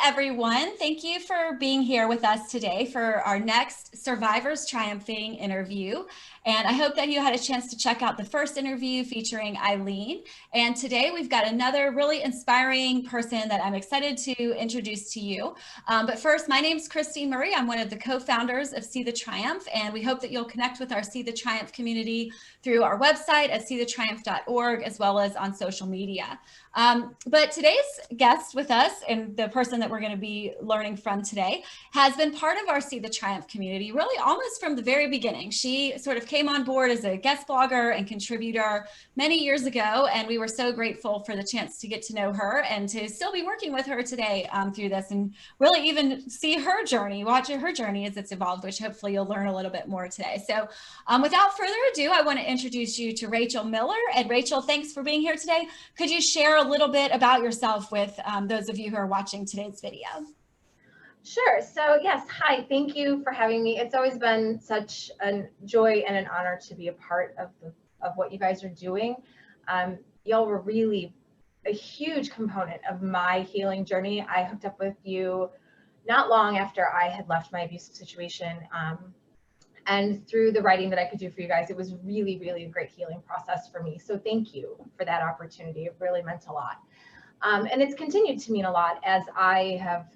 everyone. Thank you for being here with us today for our next Survivors Triumphing interview. And I hope that you had a chance to check out the first interview featuring Eileen. And today we've got another really inspiring person that I'm excited to introduce to you. But first, my name's Christine Murray. I'm one of the co-founders of See the Triumph, and we hope that you'll connect with our See the Triumph community through our website at seethetriumph.org, as well as on social media. But today's guest with us, and the person that we're going to be learning from today, has been part of our See the Triumph community really almost from the very beginning. She sort of came on board as a guest blogger and contributor many years ago, and we were so grateful for the chance to get to know her and to still be working with her today through this, and really even see her journey, watch her journey as it's evolved, which hopefully you'll learn a little bit more today. So without further ado, I want to introduce you to Rachel Miller. And Rachel, thanks for being here today. Could you share a little bit about yourself with those of you who are watching today's video? Sure. So yes, hi, thank you for having me. It's always been such a joy and an honor to be a part of what you guys are doing. Y'all were really a huge component of my healing journey. I hooked up with you not long after I had left my abusive situation. And through the writing that I could do for you guys, it was really, really a great healing process for me. So thank you for that opportunity. It really meant a lot. And it's continued to mean a lot as I have,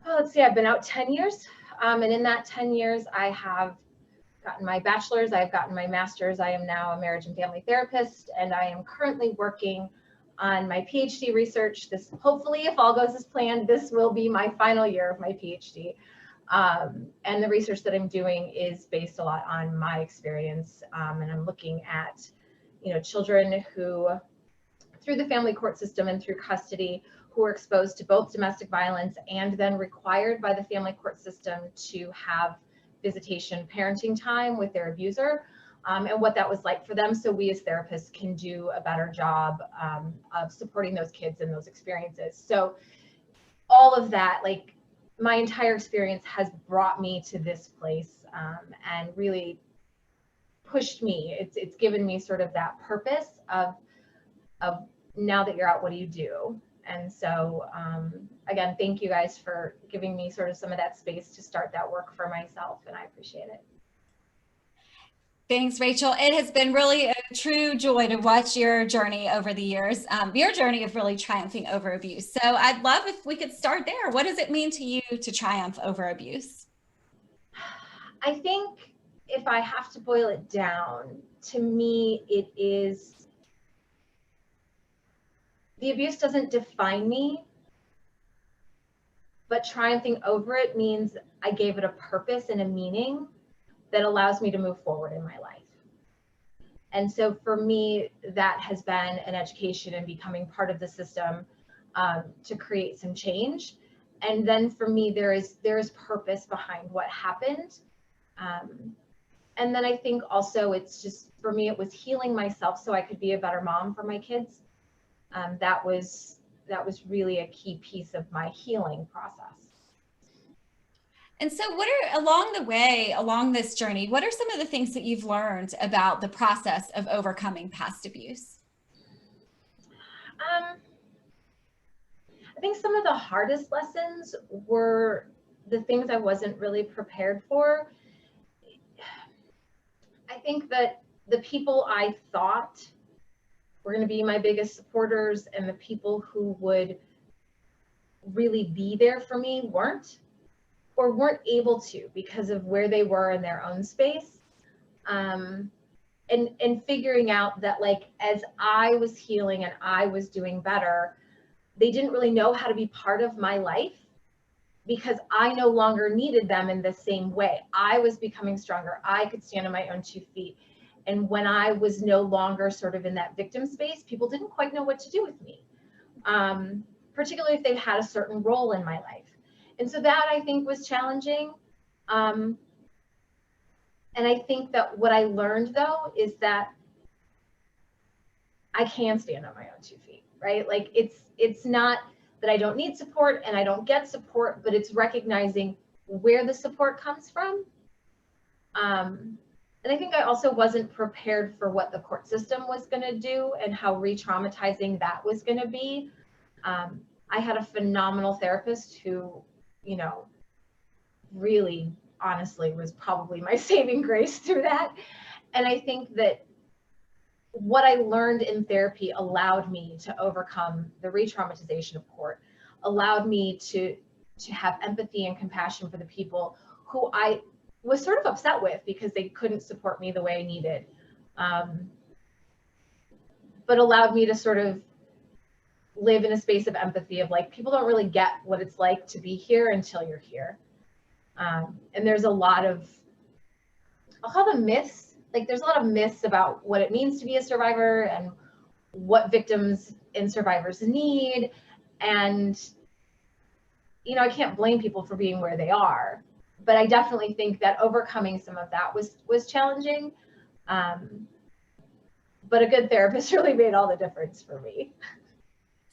I've been out 10 years. And in that 10 years, I have gotten my bachelor's, I've gotten my master's. I am now a marriage and family therapist, and I am currently working on my PhD research. This, hopefully, if all goes as planned, this will be my final year of my PhD. And the research that I'm doing is based a lot on my experience. And I'm looking at, children who, through the family court system and through custody, who are exposed to both domestic violence and then required by the family court system to have visitation parenting time with their abuser, and what that was like for them. So we as therapists can do a better job of supporting those kids in those experiences. So all of that, like, my entire experience has brought me to this place and really pushed me. It's given me sort of that purpose of now that you're out, what do you do? And so again, thank you guys for giving me sort of some of that space to start that work for myself, and I appreciate it. Thanks, Rachel. It has been really a true joy to watch your journey over the years, your journey of really triumphing over abuse. So I'd love if we could start there. What does it mean to you to triumph over abuse? I think if I have to boil it down, to me, it is, the abuse doesn't define me, but triumphing over it means I gave it a purpose and a meaning that allows me to move forward in my life. And so for me, that has been an education and becoming part of the system to create some change. And then for me, there is purpose behind what happened. And then I think also it's just, for me, it was healing myself so I could be a better mom for my kids. That was really a key piece of my healing process. And so what are, along the way, along this journey, what are some of the things that you've learned about the process of overcoming past abuse? I think some of the hardest lessons were the things I wasn't really prepared for. I think that the people I thought were going to be my biggest supporters and the people who would really be there for me weren't, or weren't able to because of where they were in their own space. And figuring out that, like, as I was healing and I was doing better, they didn't really know how to be part of my life because I no longer needed them in the same way. I was becoming stronger. I could stand on my own 2 feet. And when I was no longer sort of in that victim space, people didn't quite know what to do with me, particularly if they had a certain role in my life. And so that, I think, was challenging. And I think that what I learned, though, is that I can stand on my own 2 feet, right? Like, it's not that I don't need support and I don't get support, but it's recognizing where the support comes from. And I think I also wasn't prepared for what the court system was going to do and how re-traumatizing that was going to be. I had a phenomenal therapist who, you know, really honestly was probably my saving grace through that. And I think that what I learned in therapy allowed me to overcome the re-traumatization of court, allowed me to have empathy and compassion for the people who I was sort of upset with because they couldn't support me the way I needed, but allowed me to sort of live in a space of empathy of like, people don't really get what it's like to be here until you're here. And there's a lot of, I'll call them myths. Like there's a lot of myths about what it means to be a survivor and what victims and survivors need. And, you know, I can't blame people for being where they are, but I definitely think that overcoming some of that was challenging. But a good therapist really made all the difference for me.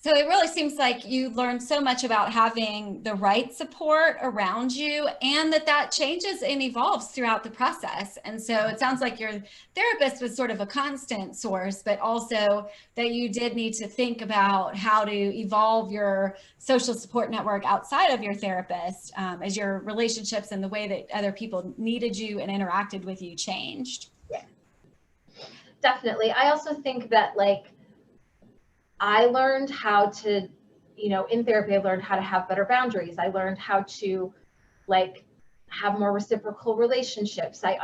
So it really seems like you learned so much about having the right support around you, and that changes and evolves throughout the process. And so it sounds like your therapist was sort of a constant source, but also that you did need to think about how to evolve your social support network outside of your therapist, as your relationships and the way that other people needed you and interacted with you changed. Yeah, definitely. I also think that like, I learned how to, you know, in therapy, I learned how to have better boundaries. I learned how to like have more reciprocal relationships. I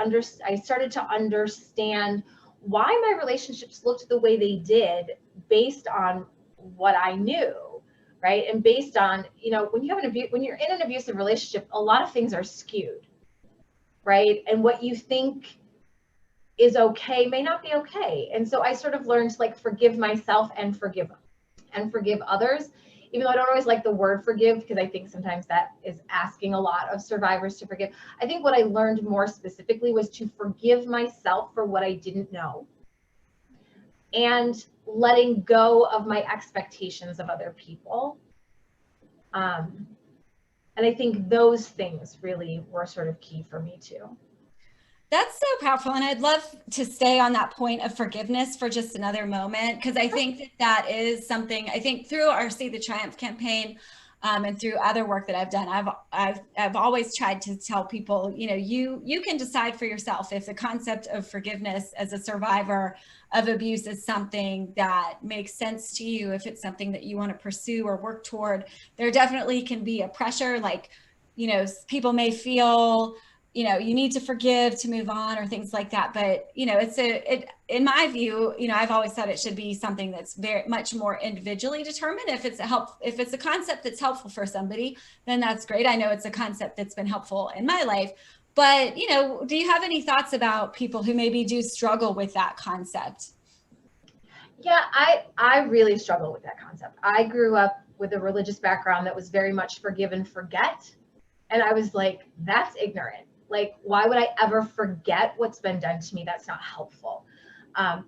started to understand why my relationships looked the way they did based on what I knew, right? And based on, you know, when you're in an abusive relationship, a lot of things are skewed, right? And what you think is okay may not be okay. And so I sort of learned to like forgive myself and forgive others, even though I don't always like the word forgive, because I think sometimes that is asking a lot of survivors to forgive. I think what I learned more specifically was to forgive myself for what I didn't know and letting go of my expectations of other people. And I think those things really were sort of key for me too. That's so powerful. And I'd love to stay on that point of forgiveness for just another moment, because I think that is something, I think through our See the Triumph campaign, and through other work that I've done, I've always tried to tell people, you know, you can decide for yourself if the concept of forgiveness as a survivor of abuse is something that makes sense to you, if it's something that you want to pursue or work toward. There definitely can be a pressure, like, you know, people may feel, you know, you need to forgive to move on or things like that. But, you know, in my view, you know, I've always thought it should be something that's very much more individually determined. If it's a concept that's helpful for somebody, then that's great. I know it's a concept that's been helpful in my life. But, you know, do you have any thoughts about people who maybe do struggle with that concept? Yeah, I really struggle with that concept. I grew up with a religious background that was very much forgive and forget. And I was like, that's ignorant. Like, why would I ever forget what's been done to me? That's not helpful. And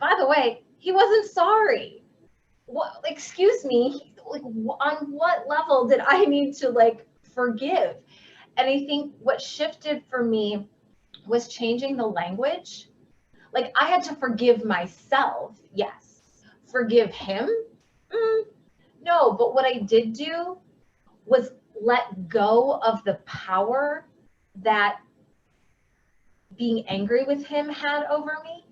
by the way, he wasn't sorry. What? Excuse me. Like, on what level did I need to like forgive? And I think what shifted for me was changing the language. Like, I had to forgive myself. Yes. Forgive him? No. But what I did do was let go of the power that being angry with him had over me.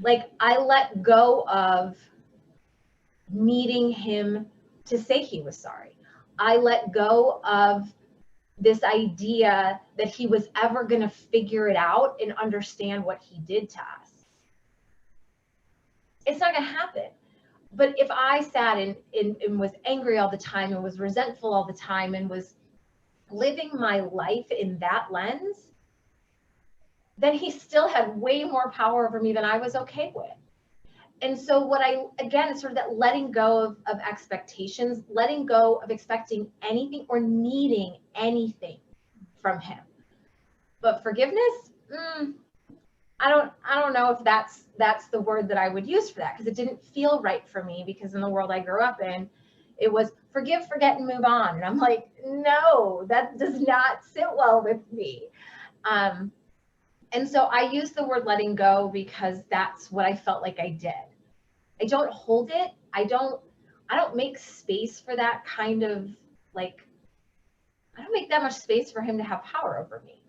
Like, I let go of needing him to say he was sorry. I let go of this idea that he was ever going to figure it out and understand what he did to us. It's not going to happen. But if I sat and was angry all the time and was resentful all the time and was living my life in that lens, then he still had way more power over me than I was okay with. And so again, it's sort of that letting go of expectations, letting go of expecting anything or needing anything from him. But forgiveness, I don't know if that's the word that I would use for that, because it didn't feel right for me, because in the world I grew up in, it was forgive, forget, and move on. And I'm like, no, that does not sit well with me. And so I use the word letting go because that's what I felt like I did. I don't hold it. I I don't make space for that kind of like, I don't make that much space for him to have power over me.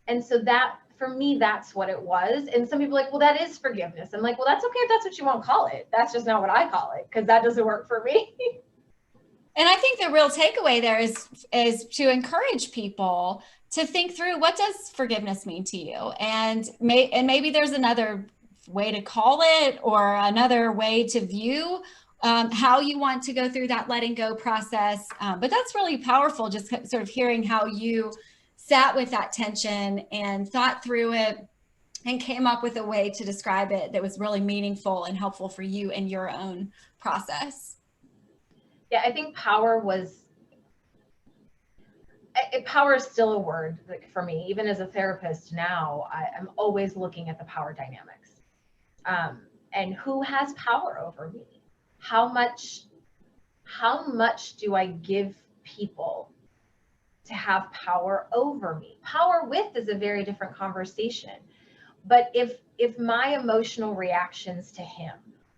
And so that, for me, that's what it was. And some people are like, well, that is forgiveness. I'm like, well, that's okay if that's what you want to call it. That's just not what I call it, because that doesn't work for me. And I think the real takeaway there is to encourage people to think through, what does forgiveness mean to you? And maybe there's another way to call it, or another way to view how you want to go through that letting go process. But that's really powerful, just sort of hearing how you sat with that tension and thought through it and came up with a way to describe it that was really meaningful and helpful for you in your own process. Yeah, I think power is still a word, like, for me. Even as a therapist now, I'm always looking at the power dynamics. And who has power over me? How much do I give people to have power over me? Power with is a very different conversation. But if my emotional reactions to him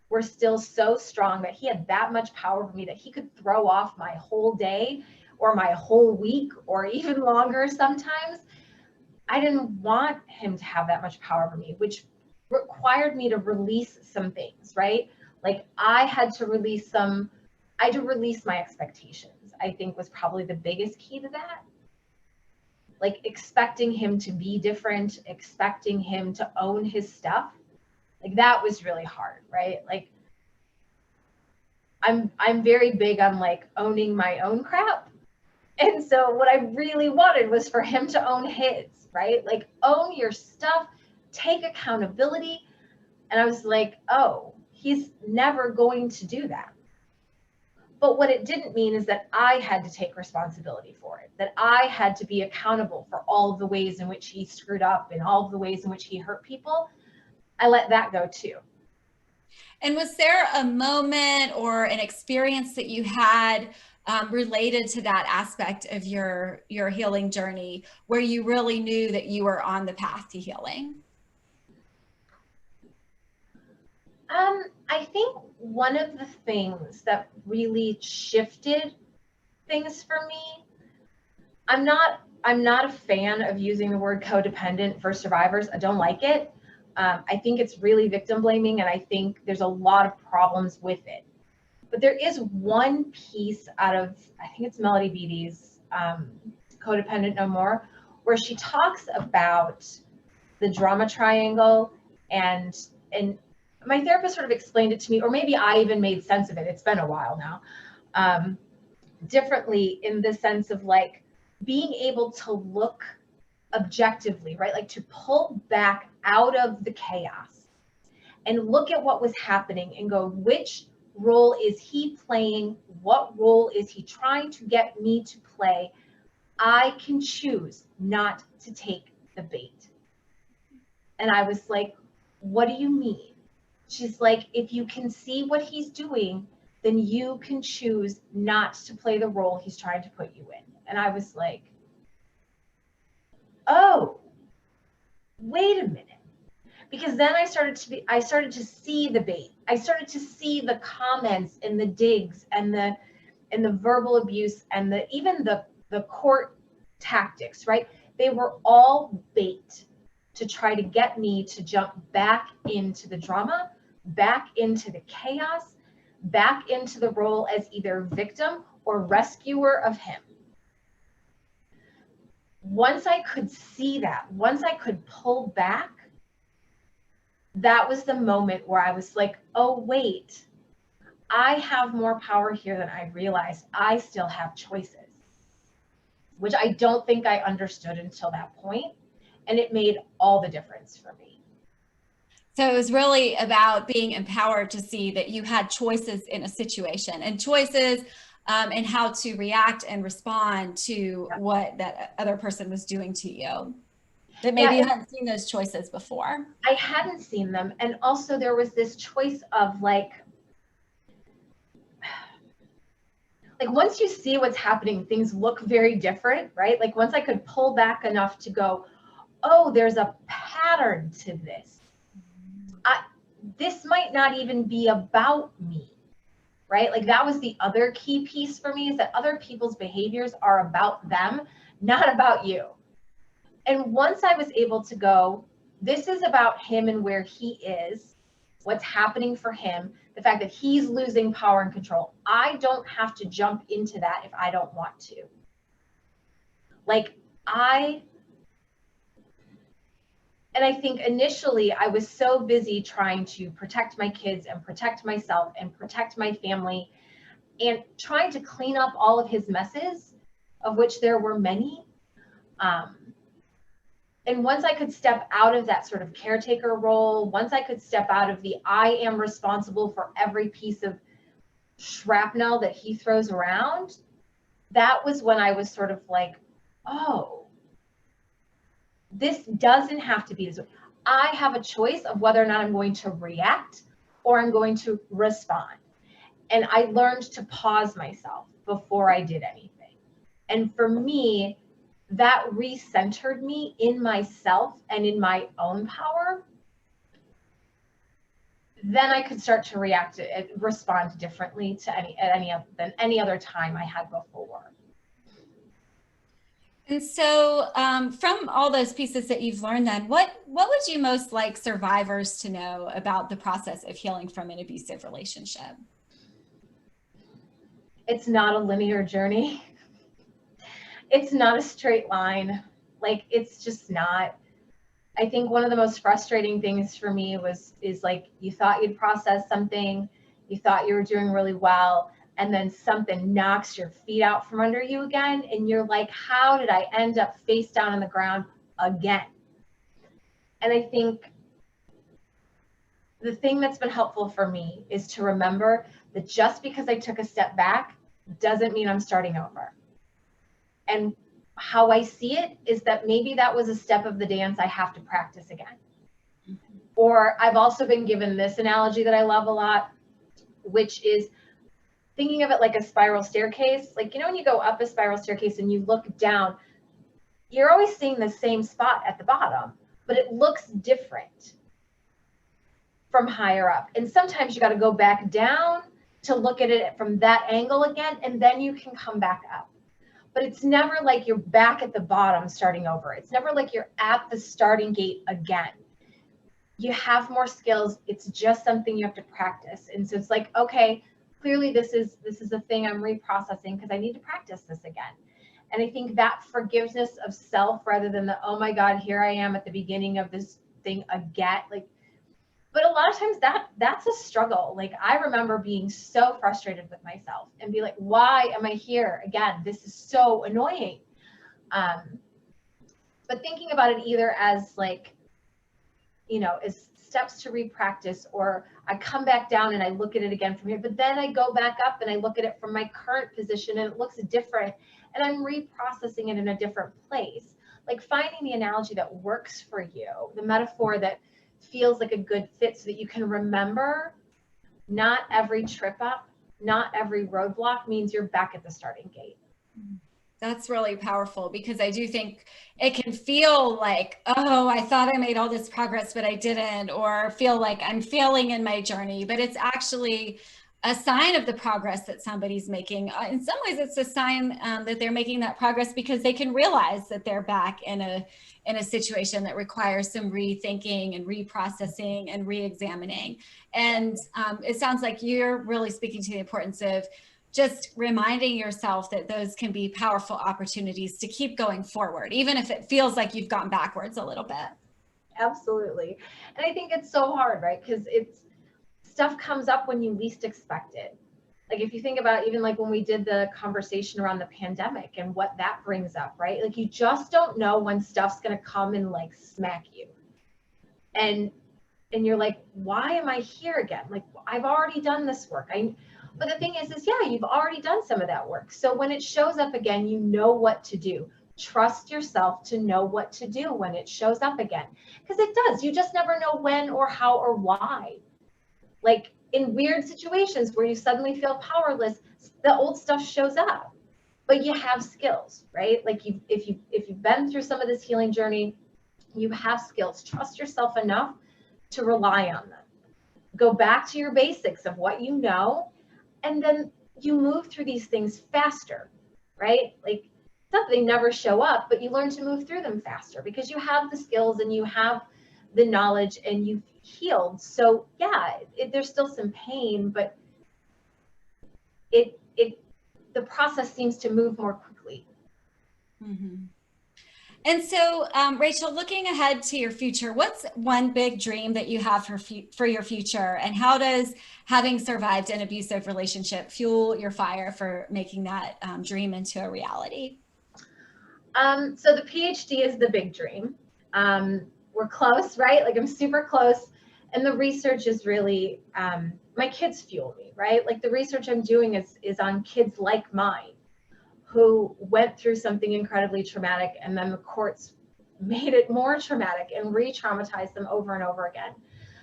were still so strong that he had that much power over me that he could throw off my whole day or my whole week or even longer sometimes, I didn't want him to have that much power over me, which required me to release some things, right? Like I had to release my expectations, I think, was probably the biggest key to that. Like expecting him to be different, expecting him to own his stuff. Like that was really hard, right? Like I'm very big on like owning my own crap. And so what I really wanted was for him to own his, right? Like own your stuff, take accountability. And I was like, oh, he's never going to do that. But what it didn't mean is that I had to take responsibility for it, that I had to be accountable for all of the ways in which he screwed up and all of the ways in which he hurt people. I let that go too. And was there a moment or an experience that you had related to that aspect of your healing journey where you really knew that you were on the path to healing? I think one of the things that really shifted things for me, I'm not a fan of using the word codependent for survivors. I don't like it. I think it's really victim blaming, and I think there's a lot of problems with it. But there is one piece out of, I think it's Melody Beattie's Codependent No More, where she talks about the drama triangle, and my therapist sort of explained it to me, or maybe I even made sense of it. It's been a while now. Differently, in the sense of like being able to look objectively, right? Like to pull back out of the chaos and look at what was happening and go, which role is he playing? What role is he trying to get me to play? I can choose not to take the bait. And I was like, what do you mean? She's like, if you can see what he's doing, then you can choose not to play the role he's trying to put you in. And I was like, oh, wait a minute. Because then I started to see the bait. I started to see the comments and the digs and the verbal abuse and even the court tactics, right? They were all bait to try to get me to jump back into the drama, back into the chaos, back into the role as either victim or rescuer of him. Once I could see that, once I could pull back, that was the moment where I was like, oh, wait, I have more power here than I realized. I still have choices, which I don't think I understood until that point. And it made all the difference for me. So it was really about being empowered to see that you had choices in a situation, and choices and how to react and respond to what that other person was doing to you. That maybe you hadn't seen those choices before. I hadn't seen them. And also there was this choice of like once you see what's happening, things look very different, right? Like once I could pull back enough to go, oh, there's a pattern to this. This might not even be about me. right? Like that was the other key piece for me, is that other people's behaviors are about them, not about you. And once I was able to go, this is about him and where he is, what's happening for him, the fact that he's losing power and control. I don't have to jump into that if I don't want to. Like and I think initially I was so busy trying to protect my kids and protect myself and protect my family and trying to clean up all of his messes, of which there were many. And once I could step out of that sort of caretaker role, once I could step out of the I am responsible for every piece of shrapnel that he throws around, that was when I was sort of like, oh, this doesn't have to be this way. I have a choice of whether or not I'm going to react or I'm going to respond. And I learned to pause myself before I did anything. And for me, that recentered me in myself and in my own power. Then I could start to react and respond differently to any other time I had before. And so from all those pieces that you've learned then, what would you most like survivors to know about the process of healing from an abusive relationship? It's not a linear journey. It's not a straight line. Like, it's just not. I think one of the most frustrating things for me is like, you thought you'd processed something, you thought you were doing really well, and then something knocks your feet out from under you again. And you're like, how did I end up face down on the ground again? And I think the thing that's been helpful for me is to remember that just because I took a step back doesn't mean I'm starting over. And how I see it is that maybe that was a step of the dance I have to practice again. Mm-hmm. Or I've also been given this analogy that I love a lot, which is thinking of it like a spiral staircase. Like, you know, when you go up a spiral staircase and you look down, you're always seeing the same spot at the bottom, but it looks different from higher up. And sometimes you got to go back down to look at it from that angle again, and then you can come back up. But it's never like you're back at the bottom starting over. It's never like you're at the starting gate again. You have more skills. It's just something you have to practice. And so it's like, okay, clearly this is a thing I'm reprocessing because I need to practice this again. And I think that forgiveness of self, rather than the, oh my God, here I am at the beginning of this thing again, like, but a lot of times that's a struggle. Like, I remember being so frustrated with myself and be like, why am I here again? This is so annoying. But thinking about it either as like, you know, as steps to repractice, or I come back down and I look at it again from here, but then I go back up and I look at it from my current position and it looks different and I'm reprocessing it in a different place. Like, finding the analogy that works for you, the metaphor that feels like a good fit, so that you can remember not every trip up, not every roadblock means you're back at the starting gate. That's really powerful, because I do think it can feel like, oh, I thought I made all this progress, but I didn't, or feel like I'm failing in my journey, but it's actually a sign of the progress that somebody's making. In some ways, it's a sign that they're making that progress because they can realize that they're back in a situation that requires some rethinking and reprocessing and re-examining. And it sounds like you're really speaking to the importance of just reminding yourself that those can be powerful opportunities to keep going forward, even if it feels like you've gone backwards a little bit. Absolutely. And I think it's so hard, right? Because stuff comes up when you least expect it. Like, if you think about even like when we did the conversation around the pandemic and what that brings up, right? Like, you just don't know when stuff's going to come and like smack you. And you're like, why am I here again? Like, I've already done this work. But the thing is yeah, you've already done some of that work. So when it shows up again, you know what to do. Trust yourself to know what to do when it shows up again. Because it does. You just never know when or how or why. Like, in weird situations where you suddenly feel powerless, the old stuff shows up. But you have skills, right? Like, if you've been through some of this healing journey, you have skills. Trust yourself enough to rely on them. Go back to your basics of what you know, And then you move through these things faster, right? Like, it's not that they never show up, but you learn to move through them faster because you have the skills and you have the knowledge and you've healed. So yeah, there's still some pain, but the process seems to move more quickly. Mm-hmm. And so, Rachel, looking ahead to your future, what's one big dream that you have for your future? And how does having survived an abusive relationship fuel your fire for making that dream into a reality? So the PhD is the big dream. We're close, right? Like, I'm super close. And the research is really, my kids fuel me, right? Like, the research I'm doing is on kids like mine who went through something incredibly traumatic, and then the courts made it more traumatic and re-traumatized them over and over again.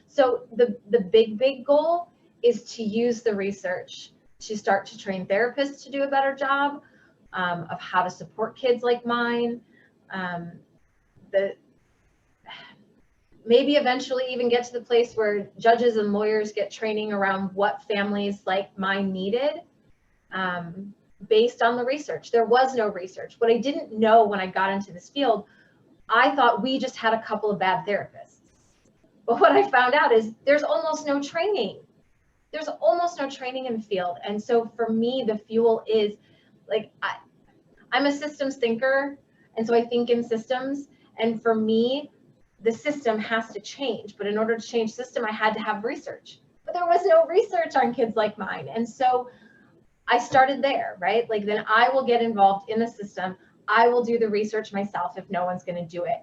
So the big goal is to use the research to start to train therapists to do a better job of how to support kids like mine. Maybe eventually even get to the place where judges and lawyers get training around what families like mine needed. Based on the research. There was no research. What I didn't know when I got into this field, I thought we just had a couple of bad therapists. But what I found out is there's almost no training. There's almost no training in the field. And so for me, the fuel is like, I'm a systems thinker. And so I think in systems. And for me, the system has to change. But in order to change system, I had to have research. But there was no research on kids like mine. And so I started there, right? Like, then I will get involved in the system. I will do the research myself if no one's going to do it.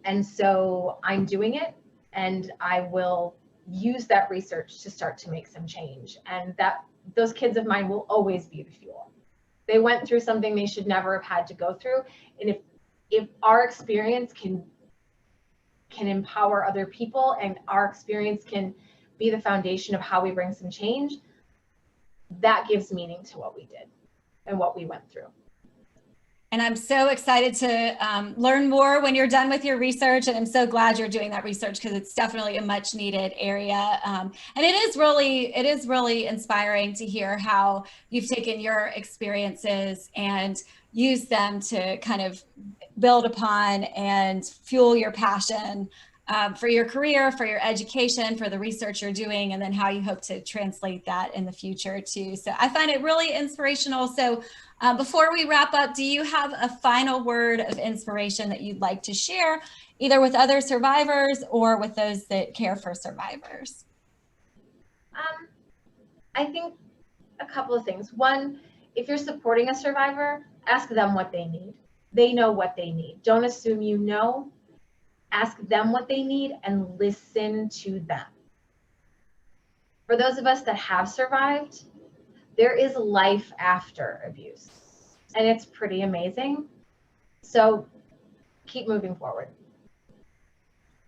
And so I'm doing it, and I will use that research to start to make some change. And those kids of mine will always be the fuel. They went through something they should never have had to go through. And if our experience can empower other people, and our experience can be the foundation of how we bring some change, that gives meaning to what we did and what we went through. And I'm so excited to learn more when you're done with your research. And I'm so glad you're doing that research, because it's definitely a much needed area. And it is really inspiring to hear how you've taken your experiences and used them to kind of build upon and fuel your passion for your career, for your education, for the research you're doing, and then how you hope to translate that in the future too. So I find it really inspirational. So before we wrap up, do you have a final word of inspiration that you'd like to share, either with other survivors or with those that care for survivors? I think a couple of things. One, if you're supporting a survivor, ask them what they need. They know what they need. Don't assume you know. Ask them what they need and listen to them. For those of us that have survived, there is life after abuse, and it's pretty amazing. So keep moving forward.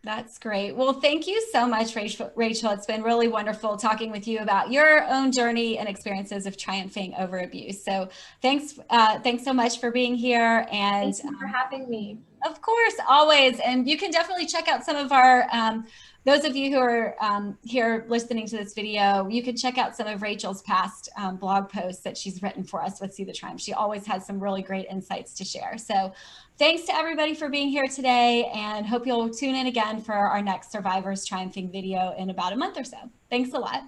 That's great. Well, thank you so much, Rachel. It's been really wonderful talking with you about your own journey and experiences of triumphing over abuse. So thanks so much for being here. And thank you for having me. Of course, always. And you can definitely check out some of our, those of you who are here listening to this video, you can check out some of Rachel's past blog posts that she's written for us with See the Triumph. She always has some really great insights to share. So thanks to everybody for being here today, and hope you'll tune in again for our next Survivors Triumphing video in about a month or so. Thanks a lot.